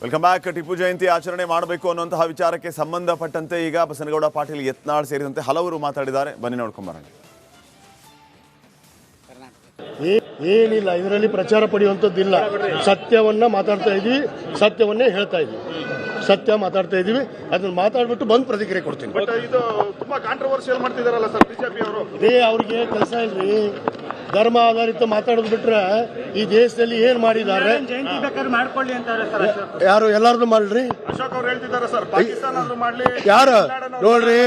Welcome back. Tipu Jayanti ಆಚರಣೆ ಮಾಡಬೇಕು ಅನ್ನುವಂತಹ ವಿಚಾರಕ್ಕೆ ಸಂಬಂಧಪಟ್ಟಂತೆ ಈಗ ಬಸನಗೌಡ ಪಾಟೀಲ್ ಯತ್ನಾಳ್ ಸೇರಿದಂತೆ ಹಲವರು ಮಾತಾಡಿದ್ದಾರೆ. ಬನ್ನಿ ನೋಡ್ಕೊಂಬರೋಣ. ಏನಿಲ್ಲ, ಇದರಲ್ಲಿ ಪ್ರಚಾರ ಪಡೆಯುವಂಥದ್ದಿಲ್ಲ. ಸತ್ಯವನ್ನ ಮಾತಾಡ್ತಾ ಇದೀವಿ, ಸತ್ಯವನ್ನೇ ಹೇಳ್ತಾ ಇದೀವಿ, ಸತ್ಯ ಮಾತಾಡ್ತಾ ಇದೀವಿ. ಅದನ್ನ ಮಾತಾಡ್ಬಿಟ್ಟು ಬಂದು ಪ್ರತಿಕ್ರಿಯೆ ಕೊಡ್ತೀನಿ. ಇದು ತುಂಬಾ ಕಾಂಟ್ರವರ್ಸಿಯಲ್ ಮಾಡ್ತಿದಾರಲ್ಲ ಸರ್ ಬಿಜೆಪಿ ಅವರು. ಇದೇ ಅವ್ರಿಗೆ ಕೆಲಸ ಇಲ್ರಿ. ಧರ್ಮ ಆಧಾರಿತ ಮಾತಾಡೋದು ಬಿಟ್ರೆ ಈ ದೇಶದಲ್ಲಿ ಏನ್ ಮಾಡಿದ್ದಾರೆ ಯಾರು ಎಲ್ಲಾರ್ದು ಮಾಡ್ರಿ. ಅಶೋಕ್ ಅವ್ರು ಹೇಳ್ತಿದ್ದಾರೆ ಸರ್ ಪಾಕಿಸ್ತಾನ ಮಾಡ್ಲಿ. ಯಾರು ನೋಡ್ರಿ,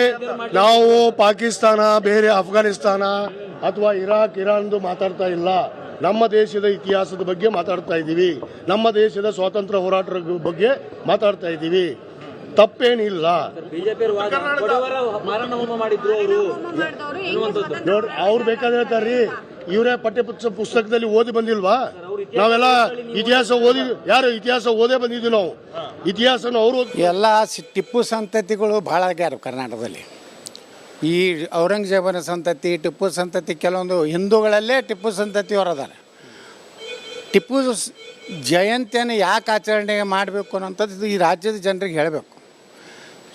ನಾವು ಪಾಕಿಸ್ತಾನ ಬೇರೆ ಅಫ್ಘಾನಿಸ್ತಾನ ಅಥವಾ ಇರಾಕ್ ಇರಾನ್ದು ಮಾತಾಡ್ತಾ ಇಲ್ಲ. ನಮ್ಮ ದೇಶದ ಇತಿಹಾಸದ ಬಗ್ಗೆ ಮಾತಾಡ್ತಾ ಇದ್ದೀವಿ, ನಮ್ಮ ದೇಶದ ಸ್ವಾತಂತ್ರ್ಯ ಹೋರಾಟದ ಬಗ್ಗೆ ಮಾತಾಡ್ತಾ ಇದ್ದೀವಿ. ತಪ್ಪೇನಿಲ್ಲ. ನೋಡ್ರಿ, ಅವ್ರು ಬೇಕಾದ್ರೆ ಹೇಳ್ತಾರ್ರಿ, ಇವರೇ ಪಠ್ಯ ಪುಸ್ತಕದಲ್ಲಿ ಓದಿ ಬಂದಿಲ್ವಾ? ನಾವೆಲ್ಲ ಇತಿಹಾಸ ಓದಿ, ಯಾರು ಇತಿಹಾಸ ಓದೇ ಬಂದಿದ್ವಿ ನಾವು. ಇತಿಹಾಸನ ಅವರು ಎಲ್ಲ ಟಿಪ್ಪು ಸಂತತಿಗಳು ಭಾಳ ಆಗ್ಯಾರ ಕರ್ನಾಟಕದಲ್ಲಿ. ಈ ಔರಂಗಜೇಬನ ಸಂತತಿ, ಟಿಪ್ಪು ಸಂತತಿ, ಕೆಲವೊಂದು ಹಿಂದೂಗಳಲ್ಲೇ ಟಿಪ್ಪು ಸಂತತಿಯವರು ಅದಾರೆ. ಟಿಪ್ಪು ಜಯಂತಿಯನ್ನು ಯಾಕೆ ಆಚರಣೆ ಮಾಡಬೇಕು ಅನ್ನೋಂಥದ್ದು ಈ ರಾಜ್ಯದ ಜನರಿಗೆ ಹೇಳಬೇಕು.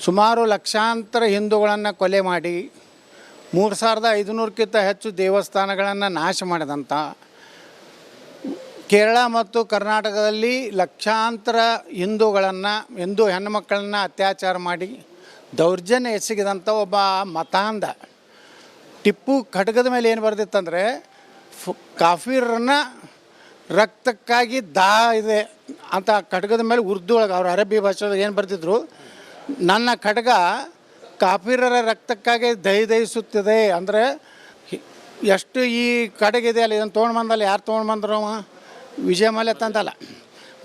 ಸುಮಾರು ಲಕ್ಷಾಂತರ ಹಿಂದೂಗಳನ್ನು ಕೊಲೆ ಮಾಡಿ 3500ಕ್ಕಿಂತ ಹೆಚ್ಚು ದೇವಸ್ಥಾನಗಳನ್ನು ನಾಶ ಮಾಡಿದಂಥ, ಕೇರಳ ಮತ್ತು ಕರ್ನಾಟಕದಲ್ಲಿ ಲಕ್ಷಾಂತರ ಹಿಂದೂ ಹೆಣ್ಣುಮಕ್ಕಳನ್ನು ಅತ್ಯಾಚಾರ ಮಾಡಿ ದೌರ್ಜನ್ಯ ಎಸಗಿದಂಥ ಒಬ್ಬ ಮತಾಂಧ ಟಿಪ್ಪು ಖಡ್ಗದ ಮೇಲೆ ಏನು ಬರೆದಿತ್ತಂದರೆ, ಕಾಫಿರನ್ನ ರಕ್ತಕ್ಕಾಗಿ ಇದೆ ಅಂತ ಖಡ್ಗದ ಮೇಲೆ ಉರ್ದು ಒಳಗೆ ಅವ್ರು ಅರಬ್ಬಿ ಭಾಷೆದಾಗ ಏನು ಬರೆದಿದ್ರು, ನನ್ನ ಖಡ್ಗ ಕಾಫಿರರ ರಕ್ತಕ್ಕಾಗಿ ದಹಿಸುತ್ತಿದೆ ಅಂದರೆ ಎಷ್ಟು ಈ ಕಡೆಗಿದೆ ಅಲ್ಲ. ಇದನ್ನು ತೊಗೊಂಡು ಬಂದಲ್ಲ, ಯಾರು ತೊಗೊಂಡು ಬಂದ್ರು? ವಿಜಯ ಮಲ್ಯ ತಂದಲ್ಲ,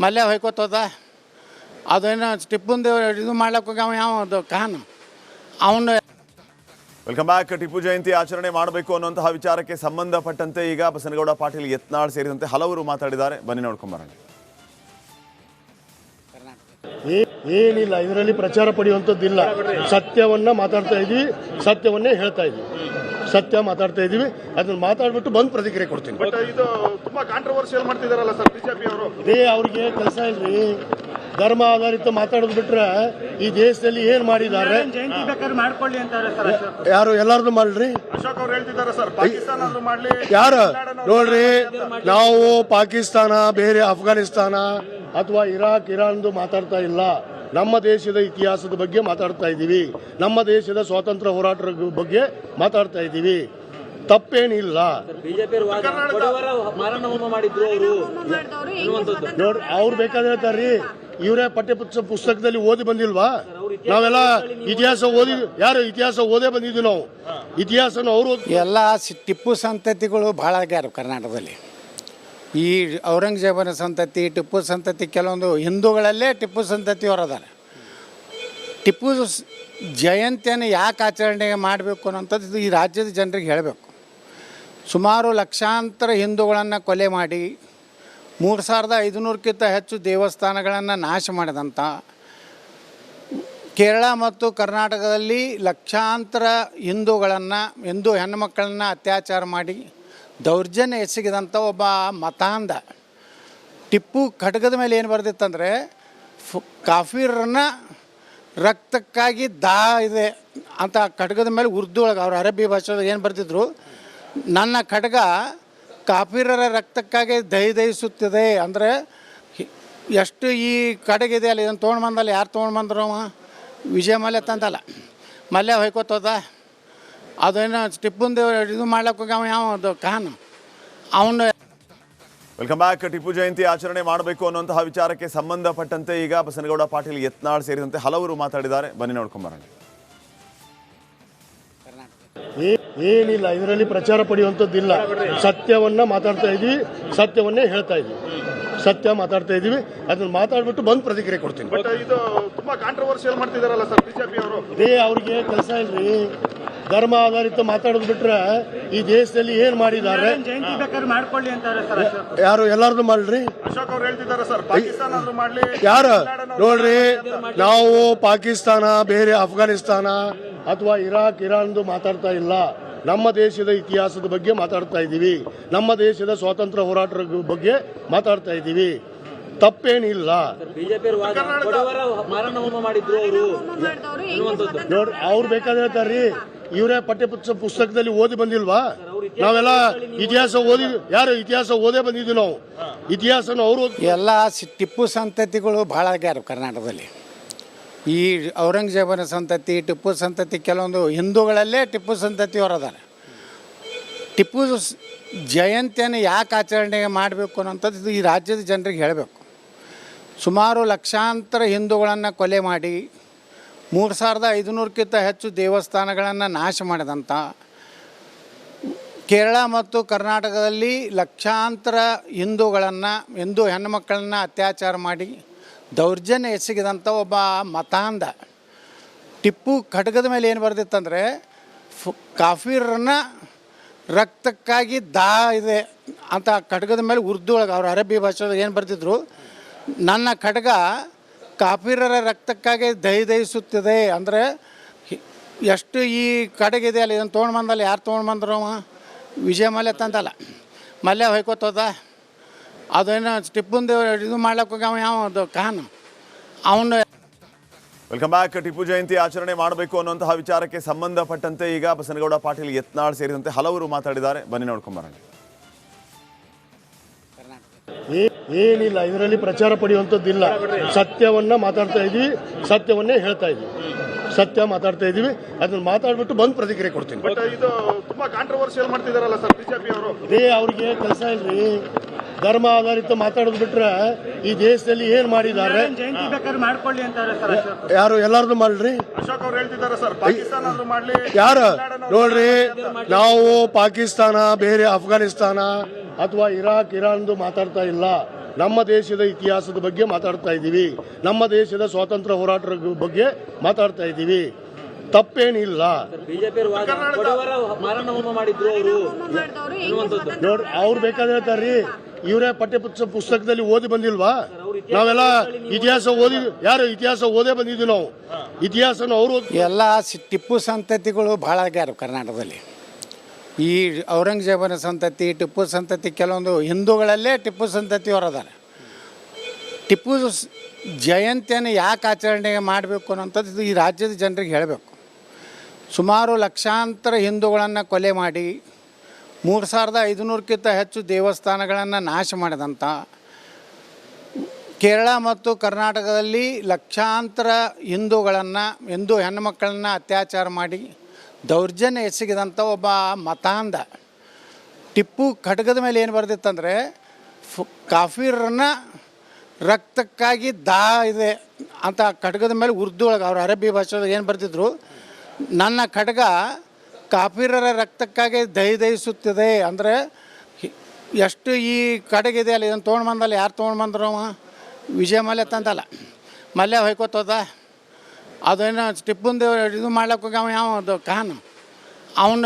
ಮಲ್ಯ ಹೊಯ್ಕೋತದ. ಅದೇನು ಟಿಪ್ಪುಂದು ಇದು ಮಾಡ್ಲಿಕ್ಕೆ ಹೋಗಿ ಅವ ಯಾವ ಕಾನು ಅವನು. Welcome back. ಟಿಪ್ಪು ಜಯಂತಿ ಆಚರಣೆ ಮಾಡಬೇಕು ಅನ್ನುವಂತಹ ವಿಚಾರಕ್ಕೆ ಸಂಬಂಧಪಟ್ಟಂತೆ ಈಗ ಬಸನಗೌಡ ಪಾಟೀಲ್ ಯತ್ನಾಳ್ ಸೇರಿದಂತೆ ಹಲವರು ಮಾತಾಡಿದ್ದಾರೆ. ಬನ್ನಿ ನೋಡ್ಕೊಂಬರೋಣ. ಏನಿಲ್ಲ, ಇದರಲ್ಲಿ ಪ್ರಚಾರ ಪಡೆಯುವಂಥದ್ದಿಲ್ಲ. ಸತ್ಯವನ್ನ ಮಾತಾಡ್ತಾ ಇದೀವಿ, ಸತ್ಯವನ್ನೇ ಹೇಳ್ತಾ ಇದೀವಿ, ಸತ್ಯ ಮಾತಾಡ್ತಾ ಇದೀವಿ. ಅದನ್ನ ಮಾತಾಡ್ಬಿಟ್ಟು ಬಂದು ಪ್ರತಿಕ್ರಿಯೆ ಕೊಡ್ತೀನಿ. ಇದು ತುಂಬಾ ಕಾಂಟ್ರವರ್ಸಿಯಲ್ ಮಾಡ್ತಿದಾರಲ್ಲ ಸರ್ ಬಿಜೆಪಿ ಅವರು. ಇದೇ ಅವ್ರಿಗೆ ಕೆಲಸ ಇಲ್ರಿ. ಧರ್ಮ ಆಧಾರಿತ ಮಾತಾಡೋದು ಬಿಟ್ರೆ ಈ ದೇಶದಲ್ಲಿ ಏನ್ ಮಾಡಿದ್ದಾರೆ ಯಾರು ಎಲ್ಲಾರ್ದು ಮಾಡ್ರಿ. ಅಶೋಕ್ ಅವ್ರು ಹೇಳ್ತಿದ್ದಾರೆ ಸರ್ ಪಾಕಿಸ್ತಾನ ಮಾಡ್ಲಿ. ಯಾರು ನೋಡ್ರಿ, ನಾವು ಪಾಕಿಸ್ತಾನ ಬೇರೆ ಅಫ್ಘಾನಿಸ್ತಾನ ಅಥವಾ ಇರಾಕ್ ಇರಾನ್ದು ಮಾತಾಡ್ತಾ ಇಲ್ಲ. ನಮ್ಮ ದೇಶದ ಇತಿಹಾಸದ ಬಗ್ಗೆ ಮಾತಾಡ್ತಾ ಇದ್ದೀವಿ, ನಮ್ಮ ದೇಶದ ಸ್ವಾತಂತ್ರ್ಯ ಹೋರಾಟದ ಬಗ್ಗೆ ಮಾತಾಡ್ತಾ ಇದ್ದೀವಿ. ತಪ್ಪೇನಿಲ್ಲ. ನೋಡ್ರಿ, ಅವ್ರು ಬೇಕಾದ್ರೆ ಹೇಳ್ತಾರ್ರಿ, ಇವರೇ ಪಠ್ಯ ಪುಸ್ತಕದಲ್ಲಿ ಓದಿ ಬಂದಿಲ್ವಾ? ನಾವೆಲ್ಲ ಇತಿಹಾಸ ಓದಿ, ಯಾರು ಇತಿಹಾಸ ಓದೇ ಬಂದಿದ್ವಿ ನಾವು. ಇತಿಹಾಸನ ಅವರು ಎಲ್ಲ ಟಿಪ್ಪು ಸಂತತಿಗಳು ಭಾಳ ಆಗ್ಯಾರ ಕರ್ನಾಟಕದಲ್ಲಿ. ಈ ಔರಂಗಜೇಬನ ಸಂತತಿ, ಟಿಪ್ಪು ಸಂತತಿ, ಕೆಲವೊಂದು ಹಿಂದೂಗಳಲ್ಲೇ ಟಿಪ್ಪು ಸಂತತಿಯವರು ಅದಾರೆ. ಟಿಪ್ಪು ಜಯಂತಿಯನ್ನು ಯಾಕೆ ಆಚರಣೆ ಮಾಡಬೇಕು ಅನ್ನೋಂಥದ್ದು ಈ ರಾಜ್ಯದ ಜನರಿಗೆ ಹೇಳಬೇಕು. ಸುಮಾರು ಲಕ್ಷಾಂತರ ಹಿಂದೂಗಳನ್ನು ಕೊಲೆ ಮಾಡಿ 3500ಕ್ಕಿಂತ ಹೆಚ್ಚು ದೇವಸ್ಥಾನಗಳನ್ನು ನಾಶ ಮಾಡಿದಂಥ, ಕೇರಳ ಮತ್ತು ಕರ್ನಾಟಕದಲ್ಲಿ ಲಕ್ಷಾಂತರ ಹಿಂದೂ ಹೆಣ್ಣುಮಕ್ಕಳನ್ನು ಅತ್ಯಾಚಾರ ಮಾಡಿ ದೌರ್ಜನ್ಯ ಎಸಗಿದಂಥ ಒಬ್ಬ ಮತಾಂಧ ಟಿಪ್ಪು ಖಡ್ಗದ ಮೇಲೆ ಏನು ಬರೆದಿತ್ತಂದರೆ, ಕಾಫಿರನ್ನ ರಕ್ತಕ್ಕಾಗಿ ಇದೆ ಅಂತ ಖಡ್ಗದ ಮೇಲೆ ಉರ್ದು ಒಳಗೆ ಅವ್ರು ಅರಬ್ಬಿ ಭಾಷೆದಾಗ ಏನು ಬರೆದಿದ್ರು, ನನ್ನ ಖಡ್ಗ ಕಾಫಿರರ ರಕ್ತಕ್ಕಾಗಿ ದಹಿಸುತ್ತಿದೆ ಅಂದರೆ ಎಷ್ಟು ಈ ಕಡೆಗಿದೆ ಅಲ್ಲ. ಇದನ್ನು ತೊಗೊಂಡು ಬಂದಲ್ಲ, ಯಾರು ತೊಗೊಂಡು ಬಂದ್ರು? ವಿಜಯ ಮಲ್ಯ ತಂದಲ್ಲ, ಮಲ್ಯ ಹೊಯ್ಕೋತದ. ಅದೇನು ಟಿಪ್ಪುಂದು ಇದು ಮಾಡ್ಲಿಕ್ಕೆ ಹೋಗಿ ಅವ ಯಾವ ಕಾನು ಅವನು. Welcome back. ಟಿಪ್ಪು ಜಯಂತಿ ಆಚರಣೆ ಮಾಡಬೇಕು ಅನ್ನುವಂತಹ ವಿಚಾರಕ್ಕೆ ಸಂಬಂಧಪಟ್ಟಂತೆ ಈಗ ಬಸನಗೌಡ ಪಾಟೀಲ್ ಯತ್ನಾಳ್ ಸೇರಿದಂತೆ ಹಲವರು ಮಾತಾಡಿದ್ದಾರೆ. ಬನ್ನಿ ನೋಡ್ಕೊಂಬರೋಣ. ಏನಿಲ್ಲ, ಇದರಲ್ಲಿ ಪ್ರಚಾರ ಪಡೆಯುವಂಥದ್ದಿಲ್ಲ. ಸತ್ಯವನ್ನ ಮಾತಾಡ್ತಾ ಇದೀವಿ, ಸತ್ಯವನ್ನೇ ಹೇಳ್ತಾ ಇದೀವಿ, ಸತ್ಯ ಮಾತಾಡ್ತಾ ಇದೀವಿ. ಅದನ್ನ ಮಾತಾಡ್ಬಿಟ್ಟು ಬಂದು ಪ್ರತಿಕ್ರಿಯೆ ಕೊಡ್ತೀನಿ. ಇದು ತುಂಬಾ ಕಾಂಟ್ರವರ್ಸಿಯಲ್ ಮಾಡ್ತಿದಾರಲ್ಲ ಸರ್ ಬಿಜೆಪಿ ಅವರು. ಇದೇ ಅವ್ರಿಗೆ ಕೆಲಸ ಇಲ್ರಿ. ಧರ್ಮ ಆಧಾರಿತ ಮಾತಾಡೋದು ಬಿಟ್ರೆ ಈ ದೇಶದಲ್ಲಿ ಏನ್ ಮಾಡಿದ್ದಾರೆ ಯಾರು ಎಲ್ಲಾರ್ದು ಮಾಡ್ರಿ. ಅಶೋಕ್ ಅವ್ರು ಹೇಳ್ತಿದ್ದಾರೆ ಸರ್ ಪಾಕಿಸ್ತಾನ ಮಾಡ್ಲಿ. ಯಾರು ನೋಡ್ರಿ, ನಾವು ಪಾಕಿಸ್ತಾನ ಬೇರೆ ಅಫ್ಘಾನಿಸ್ತಾನ ಅಥವಾ ಇರಾಕ್ ಇರಾನ್ದು ಮಾತಾಡ್ತಾ ಇಲ್ಲ. ನಮ್ಮ ದೇಶದ ಇತಿಹಾಸದ ಬಗ್ಗೆ ಮಾತಾಡ್ತಾ ಇದ್ದೀವಿ, ನಮ್ಮ ದೇಶದ ಸ್ವಾತಂತ್ರ್ಯ ಹೋರಾಟದ ಬಗ್ಗೆ ಮಾತಾಡ್ತಾ ಇದ್ದೀವಿ. ತಪ್ಪೇನಿಲ್ಲ. ನೋಡ್ರಿ ಅವ್ರು ಬೇಕಾದ್ರೆ ಹೇಳ್ತಾರ್ರಿ, ಇವರೇ ಪುಸ್ತಕದಲ್ಲಿ ಓದಿ ಬಂದಿಲ್ವಾ? ನಾವೆಲ್ಲ ಇತಿಹಾಸ ಓದಿ, ಯಾರು ಇತಿಹಾಸ ಓದೇ ಬಂದಿದ್ವಿ ನಾವು. ಇತಿಹಾಸನ ಅವರು ಎಲ್ಲ ಟಿಪ್ಪು ಸಂತತಿಗಳು ಭಾಳ ಆಗ್ಯಾರ ಕರ್ನಾಟಕದಲ್ಲಿ. ಈ ಔರಂಗಜೇಬನ ಸಂತತಿ, ಟಿಪ್ಪು ಸಂತತಿ, ಕೆಲವೊಂದು ಹಿಂದೂಗಳಲ್ಲೇ ಟಿಪ್ಪು ಸಂತತಿಯವರು ಅದಾರ. ಟಿಪ್ಪು ಜಯಂತಿಯನ್ನು ಯಾಕೆ ಆಚರಣೆ ಮಾಡಬೇಕು ಅನ್ನೋಂಥದ್ದು ಈ ರಾಜ್ಯದ ಜನರಿಗೆ ಹೇಳಬೇಕು. ಸುಮಾರು ಲಕ್ಷಾಂತರ ಹಿಂದೂಗಳನ್ನು ಕೊಲೆ ಮಾಡಿ 3500ಕ್ಕಿಂತ ಹೆಚ್ಚು ದೇವಸ್ಥಾನಗಳನ್ನು ನಾಶ ಮಾಡಿದಂಥ, ಕೇರಳ ಮತ್ತು ಕರ್ನಾಟಕದಲ್ಲಿ ಲಕ್ಷಾಂತರ ಹಿಂದೂ ಹೆಣ್ಣುಮಕ್ಕಳನ್ನು ಅತ್ಯಾಚಾರ ಮಾಡಿ ದೌರ್ಜನ್ಯ ಎಸಗಿದಂಥ ಒಬ್ಬ ಮತಾಂಧ ಟಿಪ್ಪು ಖಡ್ಗದ ಮೇಲೆ ಏನು ಬರೆದಿತ್ತಂದರೆ, ಕಾಫಿರನ್ನ ರಕ್ತಕ್ಕಾಗಿ ಇದೆ ಅಂತ ಖಡ್ಗದ ಮೇಲೆ ಉರ್ದು ಒಳಗೆ ಅವ್ರ ಅರಬ್ಬಿ ಭಾಷೆದಾಗ ಏನು ಬರ್ತಿದ್ರು, ನನ್ನ ಖಡ್ಗ ಕಾಫಿರರ ರಕ್ತಕ್ಕಾಗಿ ದಹಿಸುತ್ತಿದೆ ಅಂದರೆ ಎಷ್ಟು ಈ ಖಡ್ಗಿದೆ ಅಲ್ಲ. ಇದನ್ನು ತೊಗೊಂಡು ಬಂದಲ್ಲ, ಯಾರು ತೊಗೊಂಡು ಬಂದ್ರು? ವಿಜಯ ಮಲ್ಯ ತಂದಲ್ಲ, ಮಲ್ಯ ಹೊಯ್ಕೋತದ. ಅದೇನು ಟಿಪ್ಪುಂದು ಇದು ಮಾಡ್ಲಿಕ್ಕೆ ಹೋಗಿ ಅವ ಯಾವ ಖಾನ್ ಅವನು. Welcome back. ಟಿಪ್ಪು ಜಯಂತಿ ಆಚರಣೆ ಮಾಡಬೇಕು ಅನ್ನುವಂತಹ ವಿಚಾರಕ್ಕೆ ಸಂಬಂಧಪಟ್ಟಂತೆ ಈಗ ಬಸನಗೌಡ ಪಾಟೀಲ್ ಯತ್ನಾಳ್ ಸೇರಿದಂತೆ ಹಲವರು ಮಾತಾಡಿದ್ದಾರೆ. ಬನ್ನಿ ನೋಡ್ಕೊಂಬರೋಣ. ಏನಿಲ್ಲ, ಇದರಲ್ಲಿ ಪ್ರಚಾರ ಪಡೆಯುವಂಥದ್ದಿಲ್ಲ. ಸತ್ಯವನ್ನ ಮಾತಾಡ್ತಾ ಇದ್ವಿ, ಸತ್ಯವನ್ನೇ ಹೇಳ್ತಾ ಇದ್ವಿ, ಸತ್ಯ ಮಾತಾಡ್ತಾ ಇದೀವಿ. ಅದನ್ನ ಮಾತಾಡ್ಬಿಟ್ಟು ಬಂದು ಪ್ರತಿಕ್ರಿಯೆ ಕೊಡ್ತೀನಿ. ಬಟ್ ಇದು ತುಂಬಾ ಕಾಂಟ್ರವರ್ಸಿಯಲ್ ಮಾಡ್ತಿದಾರಲ್ಲ ಸರ್ ಬಿಜೆಪಿ ಅವರು. ಅವ್ರಿಗೆ ಕೆಲಸ ಇಲ್ರಿ, ಧರ್ಮ ಆಧಾರಿತ ಮಾತಾಡೋದು ಬಿಟ್ರೆ ಈ ದೇಶದಲ್ಲಿ ಏನ್ ಮಾಡಿದ್ದಾರೆ? ಯಾರು ಎಲ್ಲಾರ್ದು ಮಾಡ್ರಿ? ಅಶೋಕ್ ಅವ್ರು ಹೇಳ್ತಿದ್ದಾರೆ ಸರ್, ಪಾಕಿಸ್ತಾನ ಆದ್ರೂ ಮಾಡ್ಲಿ. ಯಾರು ನೋಡ್ರಿ, ನಾವು ಪಾಕಿಸ್ತಾನ, ಬೇರೆ ಅಫ್ಘಾನಿಸ್ತಾನ ಅಥವಾ ಇರಾನ್ದು ಮಾತಾಡ್ತಾ ಇಲ್ಲ. ನಮ್ಮ ದೇಶದ ಇತಿಹಾಸದ ಬಗ್ಗೆ ಮಾತಾಡ್ತಾ ಇದ್ದೀವಿ, ನಮ್ಮ ದೇಶದ ಸ್ವಾತಂತ್ರ್ಯ ಹೋರಾಟದ ಬಗ್ಗೆ ಮಾತಾಡ್ತಾ ಇದ್ದೀವಿ. ತಪ್ಪೇನಿಲ್ಲ. ನೋಡ್ರಿ ಅವ್ರು ಬೇಕಾದ್ರೆ ಹೇಳ್ತಾರ್ರಿ, ಇವರೇ ಪುಸ್ತಕದಲ್ಲಿ ಓದಿ ಬಂದಿಲ್ವಾ? ನಾವೆಲ್ಲ ಇತಿಹಾಸ ಓದಿ, ಯಾರು ಇತಿಹಾಸ ಓದೇ ಬಂದಿದ್ವಿ ನಾವು. ಇತಿಹಾಸನ ಅವರು ಎಲ್ಲ ಟಿಪ್ಪು ಸಂತತಿಗಳು ಭಾಳ ಆಗ್ಯಾರ ಕರ್ನಾಟಕದಲ್ಲಿ. ಈ ಔರಂಗಜೇಬನ ಸಂತತಿ, ಟಿಪ್ಪು ಸಂತತಿ, ಕೆಲವೊಂದು ಹಿಂದೂಗಳಲ್ಲೇ ಟಿಪ್ಪು ಸಂತತಿಯವರು ಅದಾರ. ಟಿಪ್ಪು ಜಯಂತಿಯನ್ನು ಯಾಕೆ ಆಚರಣೆ ಮಾಡಬೇಕು ಅನ್ನೋಂಥದ್ದು ಈ ರಾಜ್ಯದ ಜನರಿಗೆ ಹೇಳಬೇಕು. ಸುಮಾರು ಲಕ್ಷಾಂತರ ಹಿಂದೂಗಳನ್ನು ಕೊಲೆ ಮಾಡಿ 3500ಕ್ಕಿಂತ ಹೆಚ್ಚು ದೇವಸ್ಥಾನಗಳನ್ನು ನಾಶ ಮಾಡಿದಂಥ, ಕೇರಳ ಮತ್ತು ಕರ್ನಾಟಕದಲ್ಲಿ ಲಕ್ಷಾಂತರ ಹಿಂದೂ ಹೆಣ್ಣುಮಕ್ಕಳನ್ನು ಅತ್ಯಾಚಾರ ಮಾಡಿ ದೌರ್ಜನ್ಯ ಎಸಗಿದಂಥ ಒಬ್ಬ ಮತಾಂಧ ಟಿಪ್ಪು ಖಡ್ಗದ ಮೇಲೆ ಏನು ಬರೆದಿತ್ತಂದರೆ, ಕಾಫಿರನ್ನ ರಕ್ತಕ್ಕಾಗಿ ಇದೆ ಅಂತ ಖಡ್ಗದ ಮೇಲೆ ಉರ್ದು ಒಳಗೆ ಅವ್ರ ಅರಬ್ಬಿ ಭಾಷೆದಾಗ ಏನು ಬರ್ತಿದ್ರು, ನನ್ನ ಖಡ್ಗ ಕಾಫಿರರ ರಕ್ತಕ್ಕಾಗಿ ದಹಿಸುತ್ತಿದೆ ಅಂದರೆ ಎಷ್ಟು ಈ ಖಡ್ಗಿದೆ ಅಲ್ಲ. ಇದನ್ನು ತೊಗೊಂಡು ಬಂದಲ್ಲ, ಯಾರು ತೊಗೊಂಡು ಬಂದ್ರು? ವಿಜಯ ಮಲ್ಯ ತಂದಲ್ಲ, ಮಲ್ಯ ಹೊಯ್ಕೋತದ. ಅದೇನು ಟಿಪ್ಪುಂದು ಇದು ಮಾಡ್ಲಿಕ್ಕೆ ಹೋಗಿ ಅವ ಯಾವ ಖಾನ್ ಅವನು